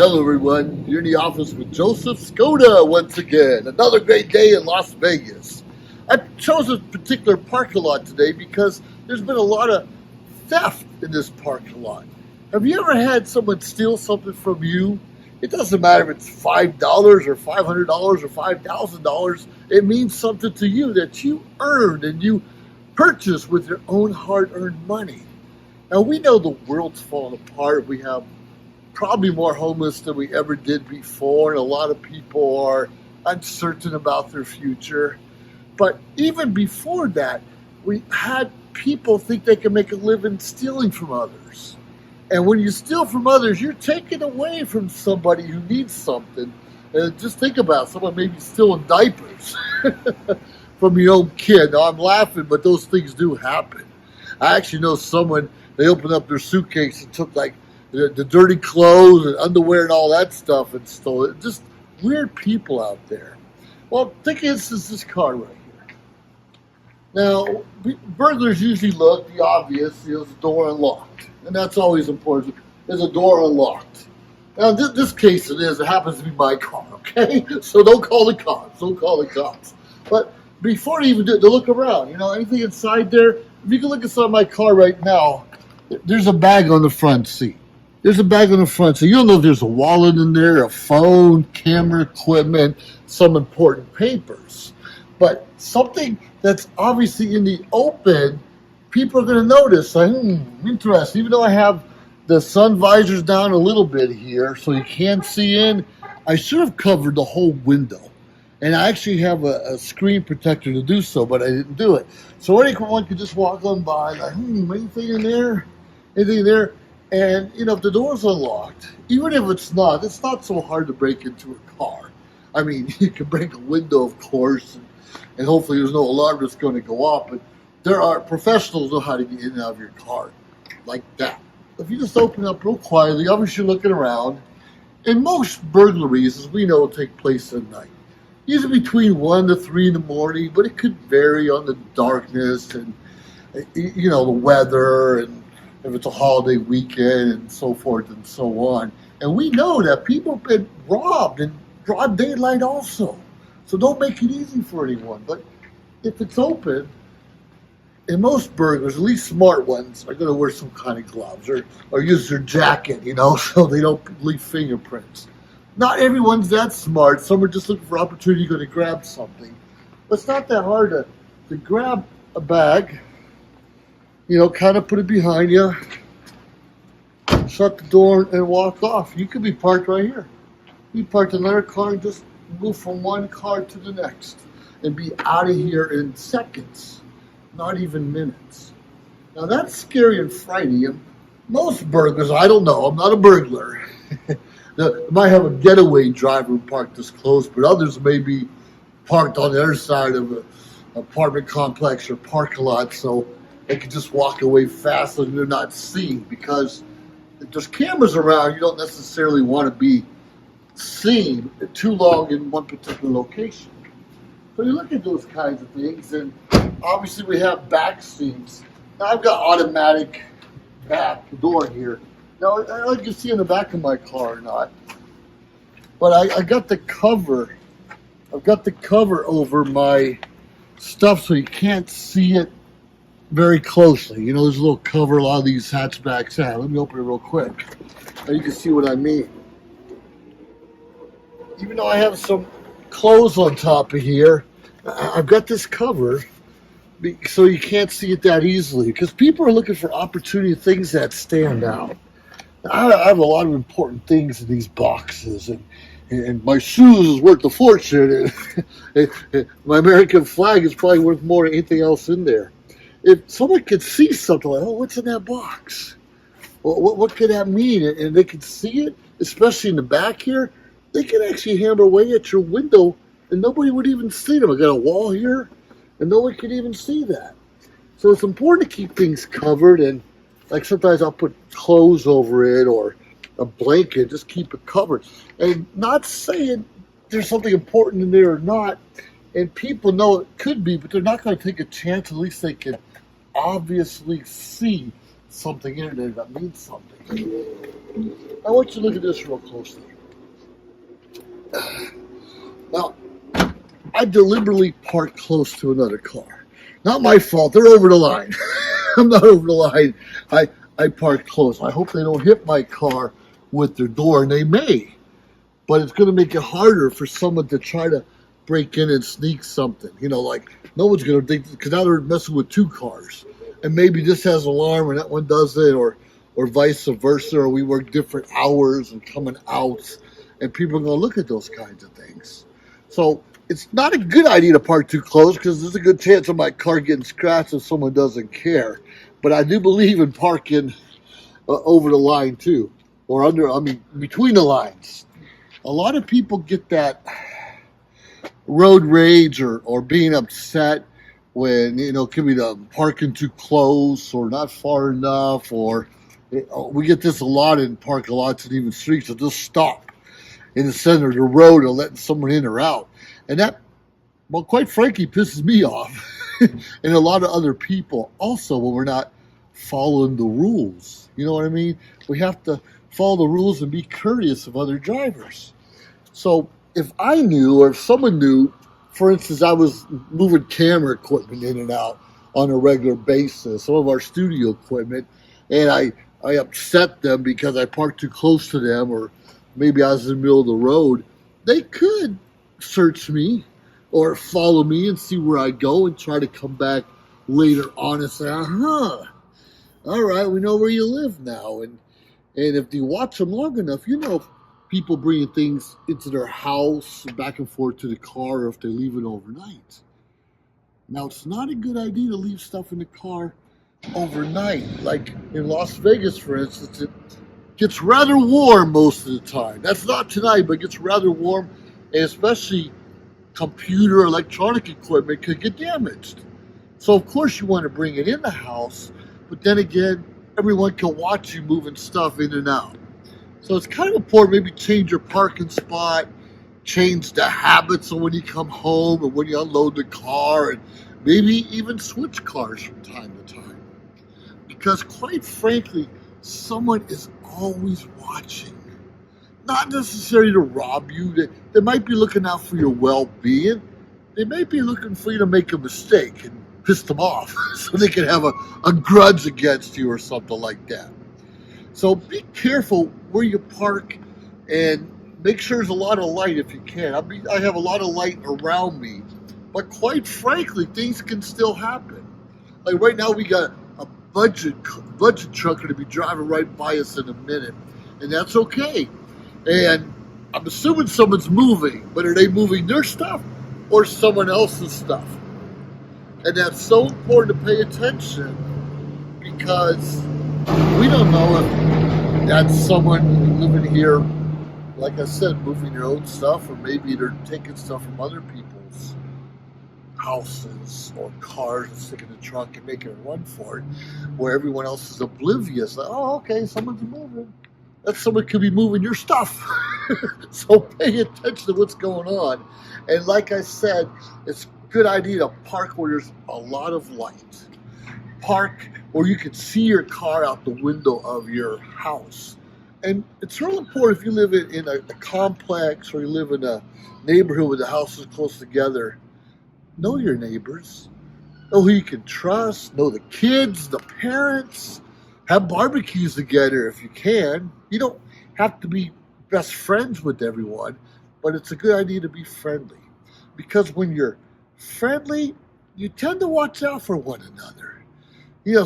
Hello everyone, you're in the office with JosephSkoda once again. Another great day in Las Vegas. I chose a particular parking lot today because there's been a lot of theft in this parking lot. Have you ever had someone steal something from you? It doesn't matter if it's $5 or $500 or $5,000. It means something to you that you earned and you purchased with your own hard-earned money. Now we know the world's falling apart. We have probably more homeless than we ever did before, and a lot of people are uncertain about their future. But even before that, we had people think they can make a living stealing from others. And when you steal from others, you're taking away from somebody who needs something. And just think about someone maybe stealing diapers from your own kid. Now, I'm laughing, but those things do happen. I actually know someone, they opened up their suitcase and took like the dirty clothes and underwear and all that stuff and stole it. Just weird people out there. Well, think of this car right here. Now, burglars usually look, the obvious, there's a door unlocked. And that's always important. There's a door unlocked. Now, in this case it happens to be my car, okay? So don't call the cops. But before they even do it, they look around. You know, anything inside there? If you can look inside my car right now, there's a bag on the front seat. There's a bag on the front, so you don't know if there's a wallet in there, a phone, camera equipment, some important papers. But something that's obviously in the open, people are going to notice, like, interesting. Even though I have the sun visors down a little bit here so you can't see in, I should have covered the whole window. And I actually have a screen protector to do so, but I didn't do it. So anyone could just walk on by, like, anything in there? Anything in there? And, you know, if the door's unlocked, even if it's not so hard to break into a car. I mean, you can break a window, of course, and hopefully there's no alarm that's going to go off, but there are professionals know how to get in and out of your car, like that. If you just open up real quietly, obviously you're looking around, and most burglaries, as we know, take place at night. Usually between 1 to 3 in the morning, but it could vary on the darkness and, you know, the weather and if it's a holiday weekend and so forth and so on. And we know that people have been robbed in broad daylight also. So don't make it easy for anyone. But if it's open, and most burglars, at least smart ones, are going to wear some kind of gloves or use their jacket, you know, so they don't leave fingerprints. Not everyone's that smart. Some are just looking for opportunity, going to grab something. But it's not that hard to grab a bag, you know, kind of put it behind you, shut the door, and walk off. You could be parked right here. You parked another car and just move from one car to the next and be out of here in seconds, not even minutes. Now, that's scary and frightening. And most burglars, I don't know, I'm not a burglar. They might have a getaway driver who parked this close, but others may be parked on the other side of an apartment complex or parking lot, so they can just walk away fast and they're not seen, because if there's cameras around, you don't necessarily want to be seen too long in one particular location. So you look at those kinds of things, and obviously we have back seats. Now I've got automatic back door here. Now I don't know if you can see in the back of my car or not, but I got the cover. I've got the cover over my stuff so you can't see it very closely. You know, there's a little cover a lot of these hatchbacks have. Let me open it real quick. Now you can see what I mean. Even though I have some clothes on top of here, I've got this cover so you can't see it that easily, because people are looking for opportunity, things that stand out. I have a lot of important things in these boxes, and my shoes is worth a fortune, and my American flag is probably worth more than anything else in there. If someone could see something like, oh, what's in that box? What could that mean? And they could see it, especially in the back here. They can actually hammer away at your window, and nobody would even see them. I got a wall here, and no one can even see that. So it's important to keep things covered, and like sometimes I'll put clothes over it or a blanket, just keep it covered. And not saying there's something important in there or not, and people know it could be, but they're not going to take a chance. At least they can obviously see something in there that means something. I want you to look at this real closely. I deliberately park close to another car. Not my fault. They're over the line. I'm not over the line. I park close. I hope they don't hit my car with their door, and they may. But it's going to make it harder for someone to try to break in and sneak something. Like no one's going to think, because now they're messing with two cars. And maybe this has an alarm and that one doesn't, or vice versa, or we work different hours and coming out, and people are going to look at those kinds of things. So it's not a good idea to park too close, because there's a good chance of my car getting scratched if someone doesn't care. But I do believe in parking over the line too, or between the lines. A lot of people get that road rage or being upset when, it could be the parking too close or not far enough, or we get this a lot in parking lots and even streets. They'll just stop in the center of the road and letting someone in or out. And that, well, quite frankly, pisses me off. And a lot of other people also, when we're not following the rules. You know what I mean? We have to follow the rules and be courteous of other drivers. So if I knew, or if someone knew, for instance, I was moving camera equipment in and out on a regular basis, some of our studio equipment, and I upset them because I parked too close to them, or maybe I was in the middle of the road, they could search me or follow me and see where I go and try to come back later on and say, all right, we know where you live now. And if you watch them long enough, people bringing things into their house, back and forth to the car, if they leave it overnight. Now, it's not a good idea to leave stuff in the car overnight. Like in Las Vegas, for instance, it gets rather warm most of the time. That's not tonight, but it gets rather warm, and especially computer, electronic equipment could get damaged. So, of course, you want to bring it in the house, but then again, everyone can watch you moving stuff in and out. So it's kind of important, maybe change your parking spot, change the habits of when you come home and when you unload the car, and maybe even switch cars from time to time. Because quite frankly, someone is always watching. Not necessarily to rob you. They might be looking out for your well-being. They may be looking for you to make a mistake and piss them off so they can have a grudge against you or something like that. So be careful where you park, and make sure there's a lot of light if you can. I have a lot of light around me, but quite frankly, things can still happen. Like right now, we got a budget truck going to be driving right by us in a minute, and that's okay. And I'm assuming someone's moving, but are they moving their stuff or someone else's stuff? And that's so important to pay attention, because we don't know if that's someone living here, like I said, moving their own stuff, or maybe they're taking stuff from other people's houses or cars and sticking in the trunk and making a run for it, where everyone else is oblivious. Like, oh, okay, someone's moving. That someone could be moving your stuff. So pay attention to what's going on. And like I said, it's a good idea to park where there's a lot of light. Park where you can see your car out the window of your house. And it's real important if you live in a complex, or you live in a neighborhood with the houses close together. Know your neighbors. Know who you can trust. Know the kids, the parents. Have barbecues together if you can. You don't have to be best friends with everyone, but it's a good idea to be friendly. Because when you're friendly, you tend to watch out for one another.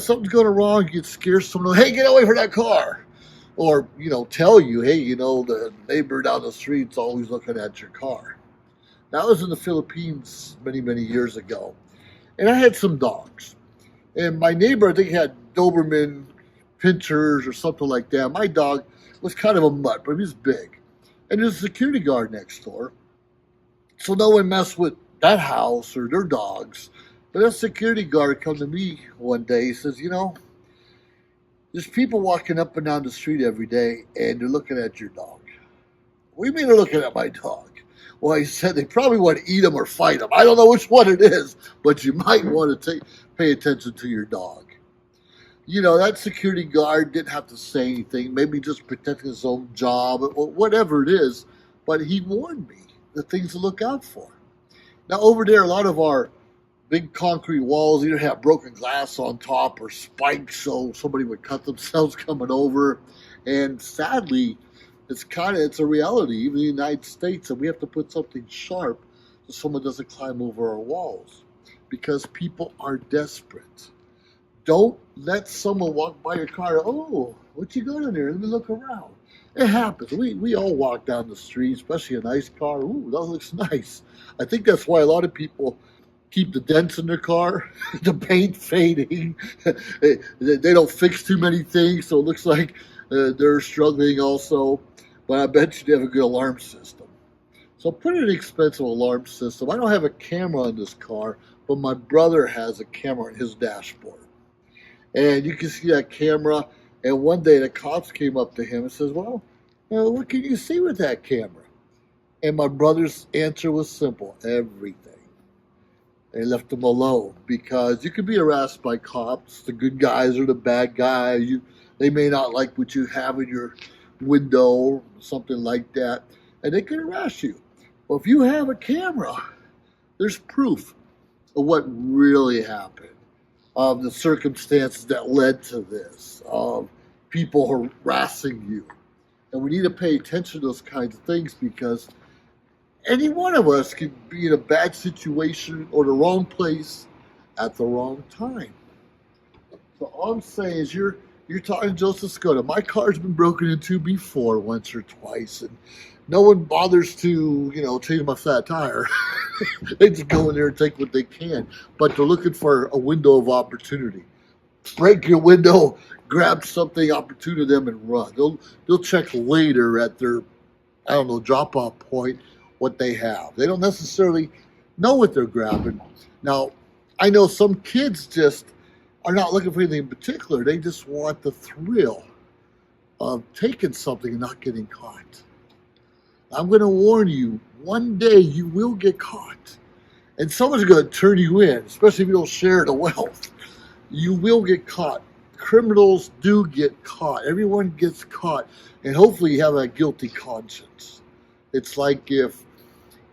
Something's going wrong, you get scared, someone, hey, get away from that car. Or, tell you, hey, the neighbor down the street's always looking at your car. Now, I was in the Philippines many, many years ago, and I had some dogs. And my neighbor, I think, had Doberman pinchers or something like that. My dog was kind of a mutt, but he was big. And there's a security guard next door. So no one messed with that house or their dogs. But that security guard come to me one day. He says, there's people walking up and down the street every day, and they're looking at your dog. What do you mean they're looking at my dog? Well, he said they probably want to eat him or fight him. I don't know which one it is, but you might want to pay attention to your dog. That security guard didn't have to say anything, maybe just protecting his own job or whatever it is, but he warned me the things to look out for. Now over there, a lot of our big concrete walls either have broken glass on top or spikes, so somebody would cut themselves coming over. And sadly, it's a reality, even in the United States, that we have to put something sharp so someone doesn't climb over our walls because people are desperate. Don't let someone walk by your car. Oh, what you got in there? Let me look around. It happens. We all walk down the street, especially a nice car. Ooh, that looks nice. I think that's why a lot of people keep the dents in their car, the paint fading. They don't fix too many things, so it looks like they're struggling also. But I bet you they have a good alarm system. So put in an expensive alarm system. I don't have a camera on this car, but my brother has a camera on his dashboard. And you can see that camera. And one day the cops came up to him and says, well, what can you see with that camera? And my brother's answer was simple: everything. They left him alone because you could be harassed by cops, the good guys or the bad guys. They may not like what you have in your window or something like that, and they could harass you. Well, if you have a camera, there's proof of what really happened, of the circumstances that led to this, of people harassing you. And we need to pay attention to those kinds of things because any one of us could be in a bad situation or the wrong place at the wrong time. So all I'm saying is you're talking to JosephSkoda. My car's been broken into before once or twice, and no one bothers to, change my flat tire. They just go in there and take what they can. But they're looking for a window of opportunity. Break your window, grab something opportune to them, and run. They'll check later at their, drop-off point what they have. They don't necessarily know what they're grabbing. Now, I know some kids just are not looking for anything in particular. They just want the thrill of taking something and not getting caught. I'm going to warn you, one day you will get caught. And someone's going to turn you in, especially if you don't share the wealth. You will get caught. Criminals do get caught. Everyone gets caught. And hopefully you have a guilty conscience. It's like if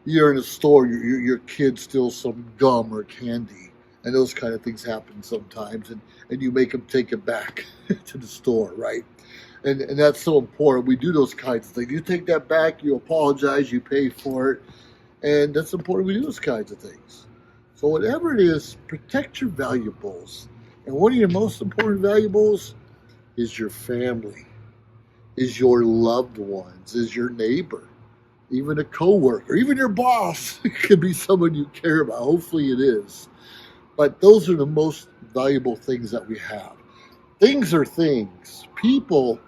you're in a store, your kid steals some gum or candy, and those kind of things happen sometimes, and you make them take it back to the store, right? And that's so important. We do those kinds of things. You take that back, you apologize, you pay for it, and that's important. We do those kinds of things. So whatever it is, protect your valuables. And one of your most important valuables is your family, is your loved ones, is your neighbor. Even a coworker, even your boss could be someone you care about. Hopefully it is. But those are the most valuable things that we have. Things are things. People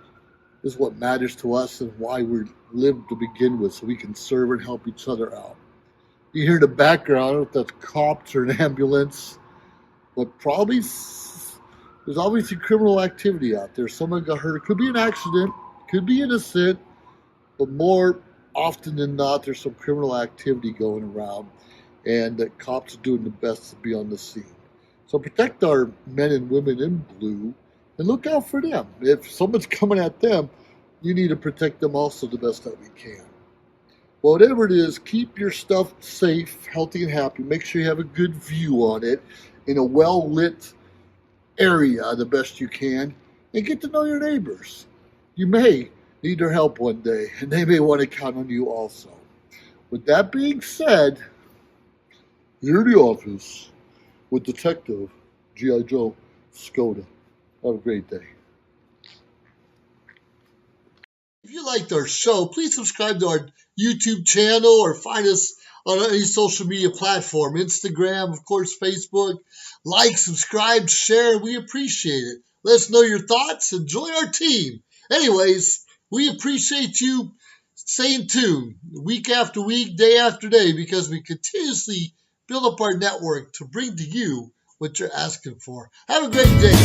is what matters to us and why we live to begin with, so we can serve and help each other out. You hear the background, I don't know if that's cops or an ambulance, but probably there's obviously criminal activity out there. Someone got hurt. It could be an accident, could be innocent, but more often than not, there's some criminal activity going around, and the cops are doing the best to be on the scene. So protect our men and women in blue, and look out for them. If someone's coming at them, you need to protect them also the best that we can. Whatever it is, keep your stuff safe, healthy, and happy. Make sure you have a good view on it in a well-lit area the best you can, and get to know your neighbors. You may need their help one day, and they may want to count on you also. With that being said, you're in the office with Detective G.I. Joe Skoda. Have a great day. If you liked our show, please subscribe to our YouTube channel or find us on any social media platform, Instagram, of course, Facebook. Like, subscribe, share. We appreciate it. Let us know your thoughts and join our team. Anyways, we appreciate you staying tuned week after week, day after day, because we continuously build up our network to bring to you what you're asking for. Have a great day.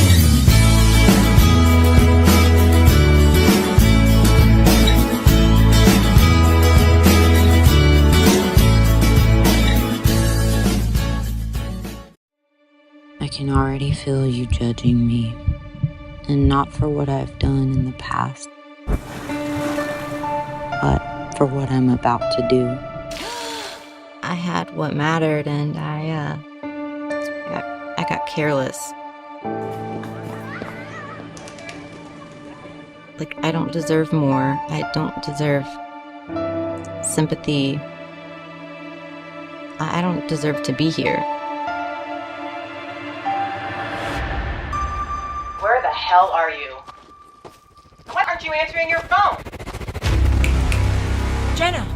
I can already feel you judging me, and not for what I've done in the past, but for what I'm about to do. I had what mattered, and I got careless. Like, I don't deserve more. I don't deserve sympathy. I don't deserve to be here. Where the hell are you? Why aren't you answering your phone? Jenna!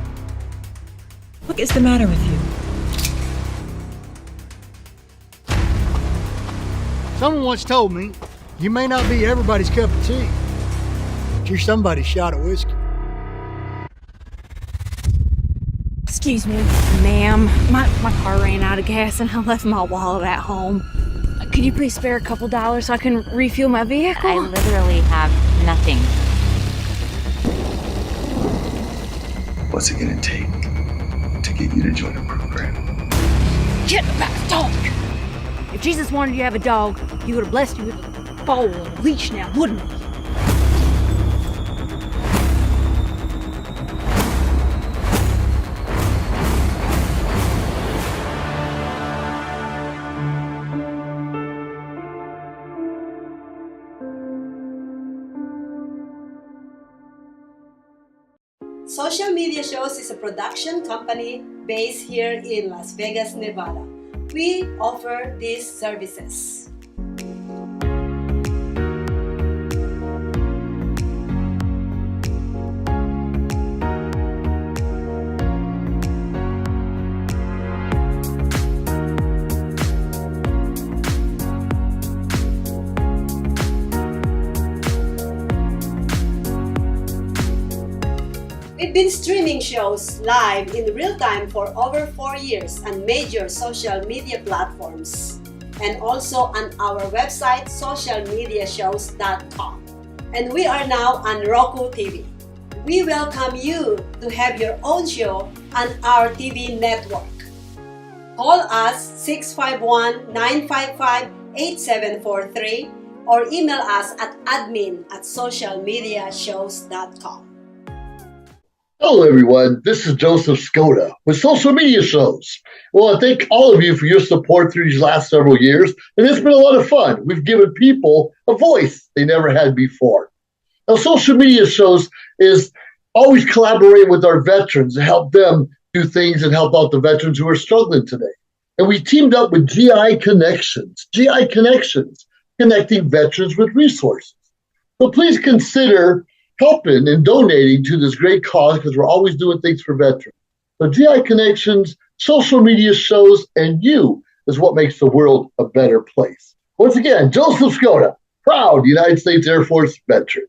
What is the matter with you? Someone once told me, you may not be everybody's cup of tea, but you're somebody's shot of whiskey. Excuse me, ma'am. My car ran out of gas and I left my wallet at home. Could you please spare a couple dollars so I can refuel my vehicle? I literally have nothing. What's it gonna take to get you to join a program? Get about a dog! If Jesus wanted you to have a dog, he would have blessed you with a bowl and a leash now, wouldn't he? Social Media Shows is a production company based here in Las Vegas, Nevada. We offer these services. We've been streaming shows live in real time for over 4 years on major social media platforms and also on our website socialmediashows.com. And we are now on Roku TV. We welcome you to have your own show on our TV network. Call us 651-955-8743 or email us at admin@socialmediashows.com. Hello, everyone. This is JosephSkoda with Social Media Shows. Well, I thank all of you for your support through these last several years, and it's been a lot of fun. We've given people a voice they never had before. Now, Social Media Shows is always collaborating with our veterans to help them do things and help out the veterans who are struggling today. And we teamed up with GI Connections, connecting veterans with resources. So please consider helping and donating to this great cause because we're always doing things for veterans. So GI Connections, Social Media Shows, and you is what makes the world a better place. Once again, JosephSkoda, proud United States Air Force veteran.